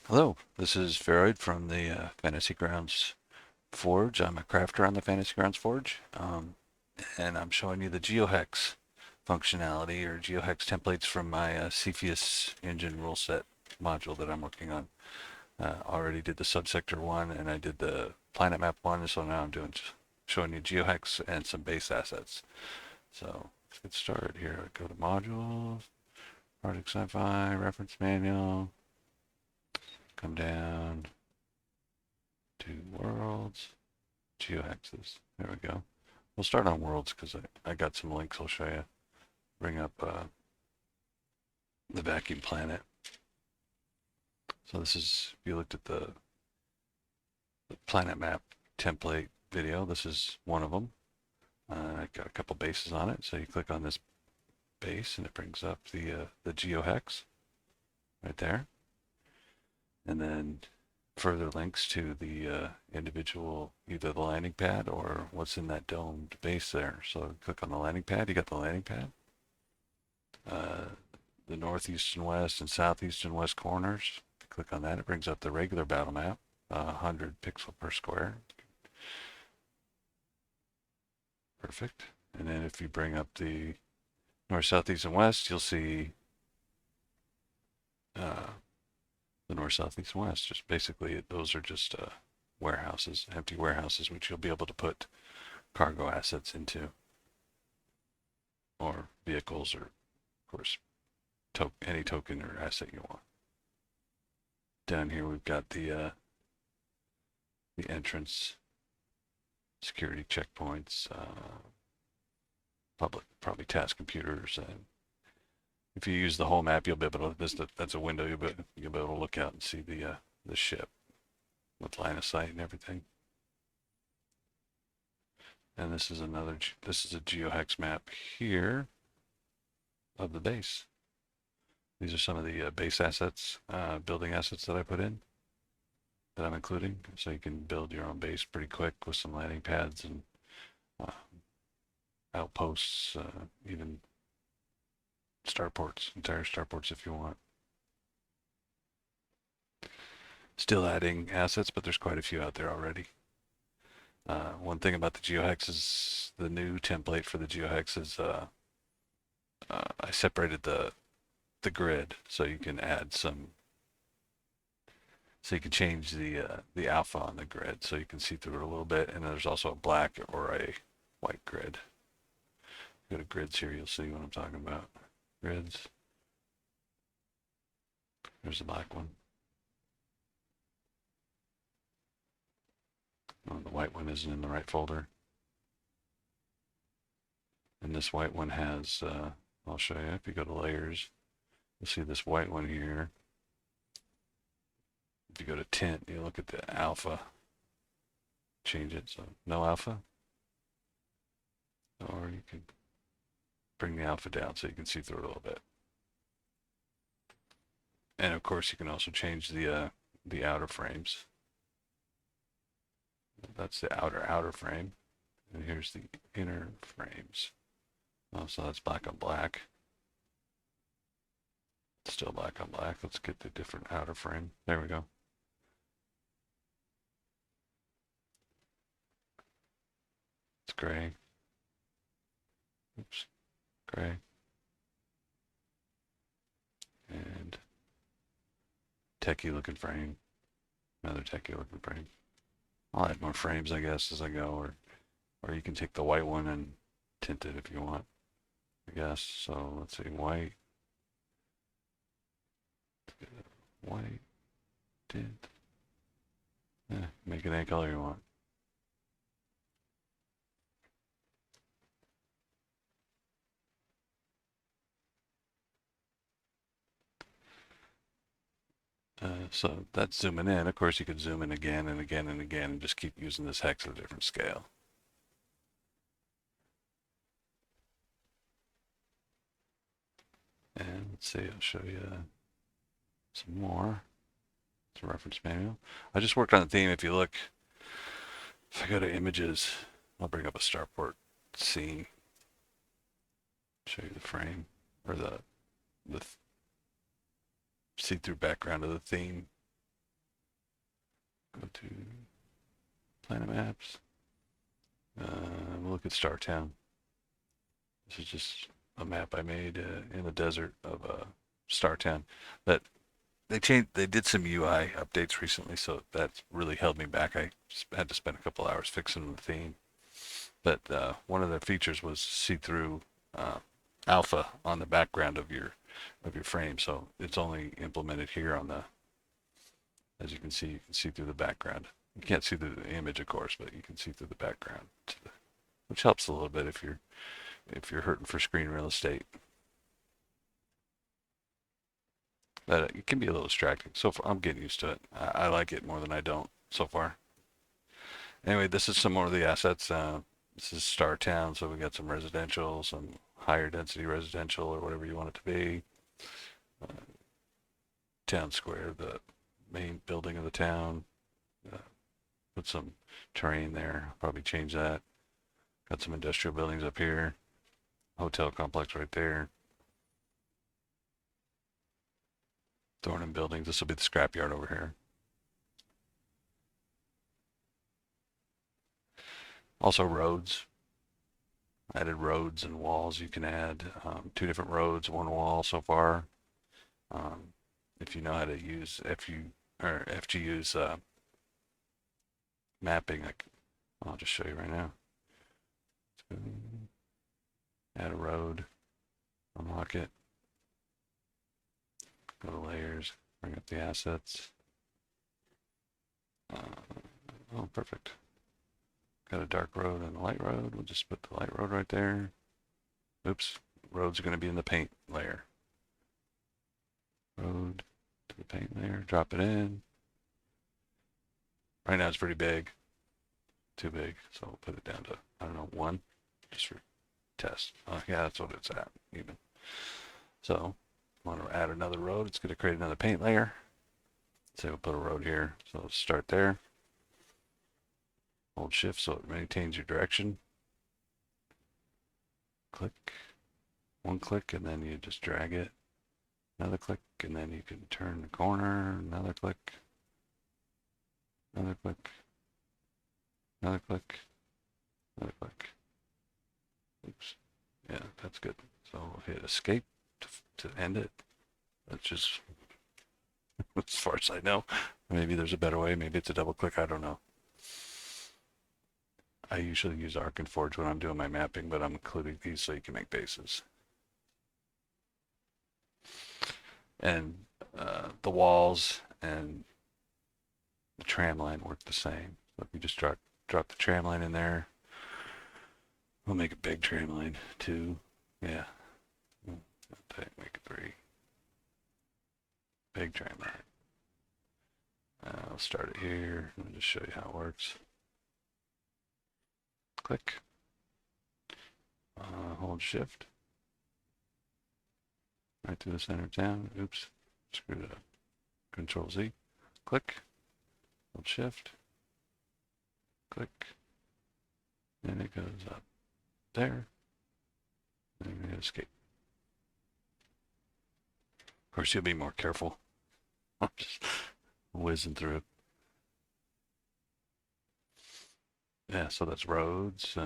Hello, this is Feroid from the Fantasy Grounds Forge. I'm a crafter on the Fantasy Grounds Forge, and I'm showing you the GeoHex functionality or GeoHex templates from my Cepheus engine rule set module that I'm working on. Already did the subsector one and I did the planet map one, so now I'm showing you GeoHex and some base assets. So let's get started here. Go to modules, project sci-fi, reference manual, come down to worlds, geohexes. There we go. We'll start on worlds because I got some links I'll show you. Bring up the vacuum planet. So this is, if you looked at the planet map template video, this is one of them. I got a couple bases on it. So you click on this base and it brings up the geohex right there. And then further links to the individual, either the landing pad or what's in that domed base there. So click on the landing pad. You got the landing pad. The northeast and west and southeast and west corners. Click on that. It brings up the regular battle map, 100 pixel per square. Perfect. And then if you bring up the north, south, east, and west, you'll see uh, the north, south, east, and west. Just basically, those are just warehouses, empty warehouses, which you'll be able to put cargo assets into, or vehicles, or of course, any token or asset you want. Down here, we've got the entrance, security checkpoints, public, probably task computers, and if you use the whole map, you'll be able to. That's a window you'll be able to look out and see the ship with line of sight and everything. And this is this is a geohex map here of the base. These are some of the base assets, building assets that I put in, that I'm including. So you can build your own base pretty quick with some landing pads and uh, outposts, even starports, entire starports if you want. Still adding assets, but there's quite a few out there already. One thing about the GeoHex is the new template for the GeoHex is I separated the grid so you can add some, so you can change the alpha on the grid so you can see through it a little bit. And there's also a black or a white grid. Go to grids here, you'll see what I'm talking about. Grids. There's the black one. Oh, the white one isn't in the right folder. And this white one has, I'll show you, if you go to layers, you'll see this white one here. If you go to tint, you look at the alpha, change it so no alpha. Or you can bring the alpha down so you can see through it a little bit. And of course, you can also change the outer frames. That's the outer frame, and here's the inner frames. Oh, so that's black on black. Still black on black. Let's get the different outer frame. There we go. It's gray. Oops, gray. And techie looking frame. Another techie looking frame. I'll add more frames, I guess, as I go, or you can take the white one and tint it if you want, I guess. So let's see, white, white, tint. Make it any color you want. So that's zooming in. Of course, you could zoom in again and again and again and just keep using this hex at a different scale. And let's see, I'll show you some more. It's a reference manual. I just worked on the theme. If you look, if I go to images, I'll bring up a starport scene, show you the frame or the see-through background of the theme. Go to planet maps. We'll look at Startown. This is just a map I made in the desert of Startown. That they did some UI updates recently, so that really held me back. I had to spend a couple hours fixing the theme. But one of the features was see-through uh, alpha on the background of your frame. So it's only implemented here on the, as you can see through the background. You can't see through the image, of course, but you can see through the background, which helps a little bit if you're hurting for screen real estate. But it can be a little distracting. So far, I'm getting used to it. I like it more than I don't so far. Anyway, this is some more of the assets. This is Star Town, so we got some residential, some higher density residential, or whatever you want it to be. Uh, Town Square, the main building of the town. Uh, put some terrain there. Probably change that. Got some industrial buildings up here. Hotel complex right there. Thornham buildings. This will be the scrapyard over here. Also roads. Added roads and walls. You can add two different roads, one wall so far. Um, if you know how to use FGU's mapping, I'll just show you right now. Add a road, unlock it, go to layers, bring up the assets. Oh, perfect. Got a dark road and a light road. We'll just put the light road right there. Oops, roads are going to be in the paint layer. Road to the paint layer, drop it in. Right now it's pretty big, too big, so we'll put it down to, I don't know, 1, just for test. Yeah, that's what it's at, even. So, want to add another road. It's going to create another paint layer. So we'll put a road here. So let's start there. Hold shift so it maintains your direction. Click, one click, and then you just drag it. Another click, and then you can turn the corner. Another click, another click, another click, another click. Oops. Yeah, that's good. So we'll hit escape to end it. That's just as far as I know. Maybe there's a better way. Maybe it's a double click. I don't know. I usually use Arc and Forge when I'm doing my mapping, but I'm including these so you can make bases. And the walls and the tram line work the same. So if you just drop the tram line in there, we'll make a big tram line, 2. Yeah. Make it 3. Big tram line. I'll start it here. Let me just show you how it works. Click. Hold shift. Right through the center of town. Oops. Screwed it up. Control Z. Click. Hold shift. Click. And it goes up there. And we hit escape. Of course, you'll be more careful. I'm just whizzing through it. Yeah, so that's roads.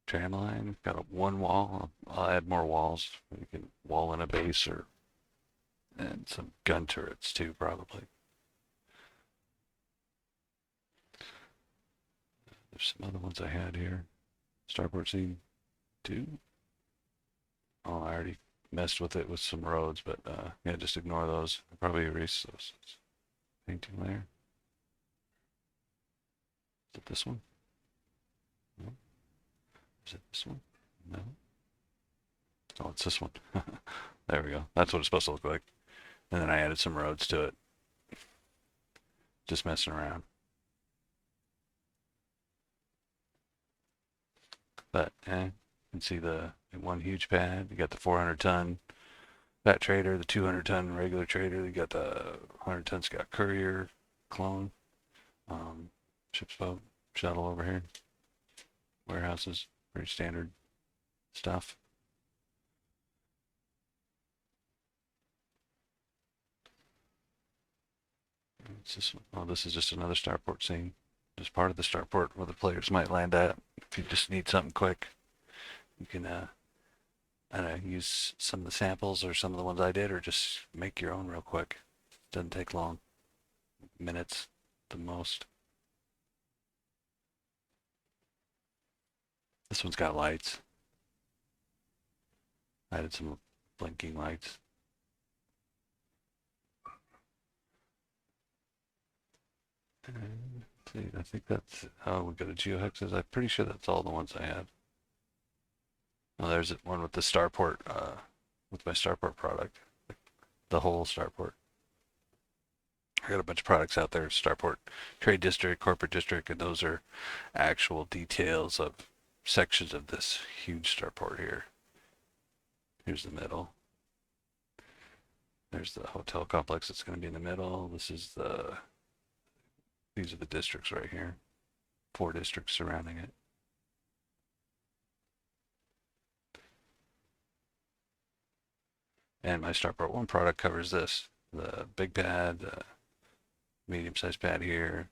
Tram line. Got a 1 wall. I'll add more walls. You can wall in a base and some gun turrets too, probably. There's some other ones I had here. Starport scene 2. Oh, I already messed with it with some roads, but yeah, just ignore those. I'll probably erase those. Painting layer. Is it this one? No. Is it this one? No. Oh, it's this one. There we go. That's what it's supposed to look like. And then I added some roads to it. Just messing around. But you can see the one huge pad. You got the 400-ton fat trader, the 200-ton regular trader. You got the 100-ton Scout Courier clone. Ship's boat, shuttle over here. Warehouses, pretty standard stuff. This is just another starport scene. Just part of the starport where the players might land at. If you just need something quick, you can I don't know, use some of the samples or some of the ones I did, or just make your own real quick. Doesn't take long, minutes the most. This one's got lights. I added some blinking lights. And see, I think that's, oh, we got a geohexes. I'm pretty sure that's all the ones I had. Oh, there's one with the starport, with my starport product. The whole starport. I got a bunch of products out there, starport, trade district, corporate district, and those are actual details of sections of this huge starport here. Here's the middle. There's the hotel complex that's going to be in the middle. These are the districts right here. 4 districts surrounding it. And my starport 1 product covers this. The big pad, the medium-sized pad here,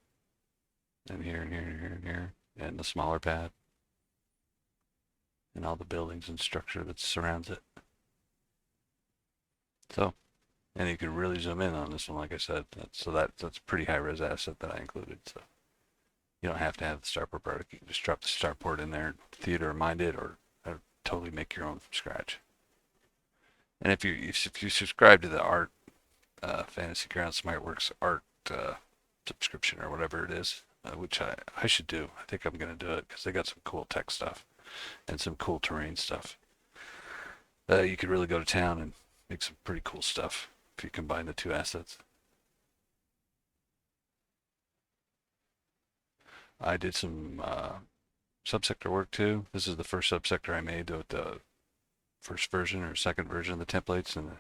and here, and here, and here, and here, and the smaller pad, and all the buildings and structure that surrounds it. So, and you can really zoom in on this one, like I said. That's a pretty high-res asset that I included. So you don't have to have the starport product. You can just drop the starport in there, theater mind it, or totally make your own from scratch. And if you subscribe to the art Fantasy Grounds SmartWorks art subscription or whatever it is, which I should do. I think I'm gonna do it because they got some cool tech stuff and some cool terrain stuff. You could really go to town and make some pretty cool stuff if you combine the 2 assets. I did some subsector work too. This is the first subsector I made with the first version or second version of the templates, and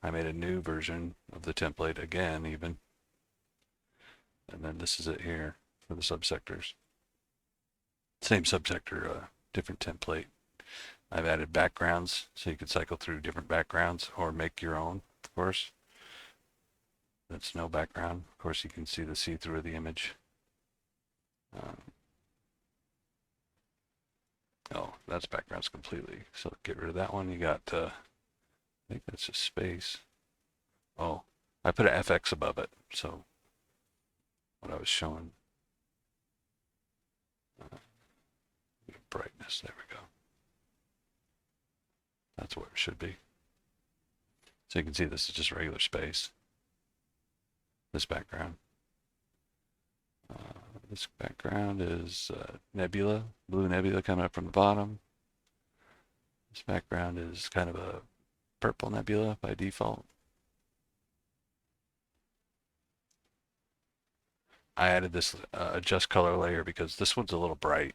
I made a new version of the template again even. And then this is it here for the subsectors. Same subsector, different template. I've added backgrounds so you can cycle through different backgrounds or make your own, of course. That's no background. Of course, you can see the see-through of the image. Oh, that's backgrounds completely. So get rid of that one. You got, I think that's just space. Oh, I put an FX above it. So what I was showing. Brightness, there we go. That's where it should be. So you can see this is just regular space. This background. This background is nebula, blue nebula coming up from the bottom. This background is kind of a purple nebula by default. I added this adjust color layer because this one's a little bright.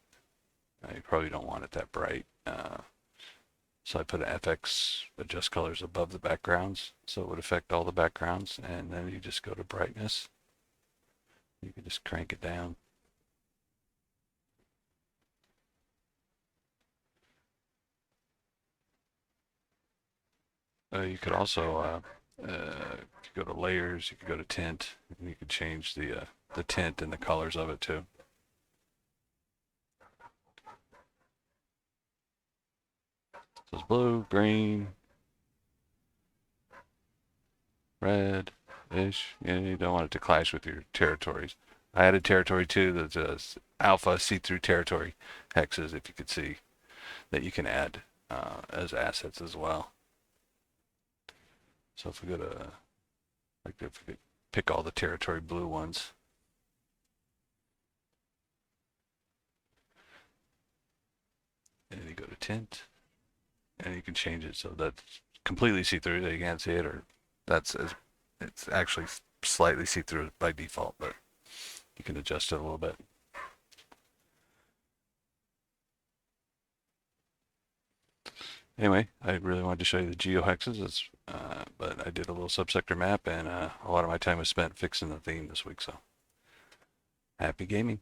You probably don't want it that bright. So I put an FX adjust colors above the backgrounds so it would affect all the backgrounds, and then you just go to brightness. You can just crank it down. You could also go to layers, you could go to tint, and you could change the tint and the colors of it too. So it's blue, green, red-ish. You don't want it to clash with your territories. I added territory too, that's alpha see-through territory hexes, if you could see, that you can add as assets as well. So if we go to, like if we could pick all the territory blue ones. And you go to tint, and you can change it so that's completely see-through, that you can't see it, or it's actually slightly see-through by default, but you can adjust it a little bit. Anyway, I really wanted to show you the geohexes, but I did a little subsector map, and a lot of my time was spent fixing the theme this week, so happy gaming.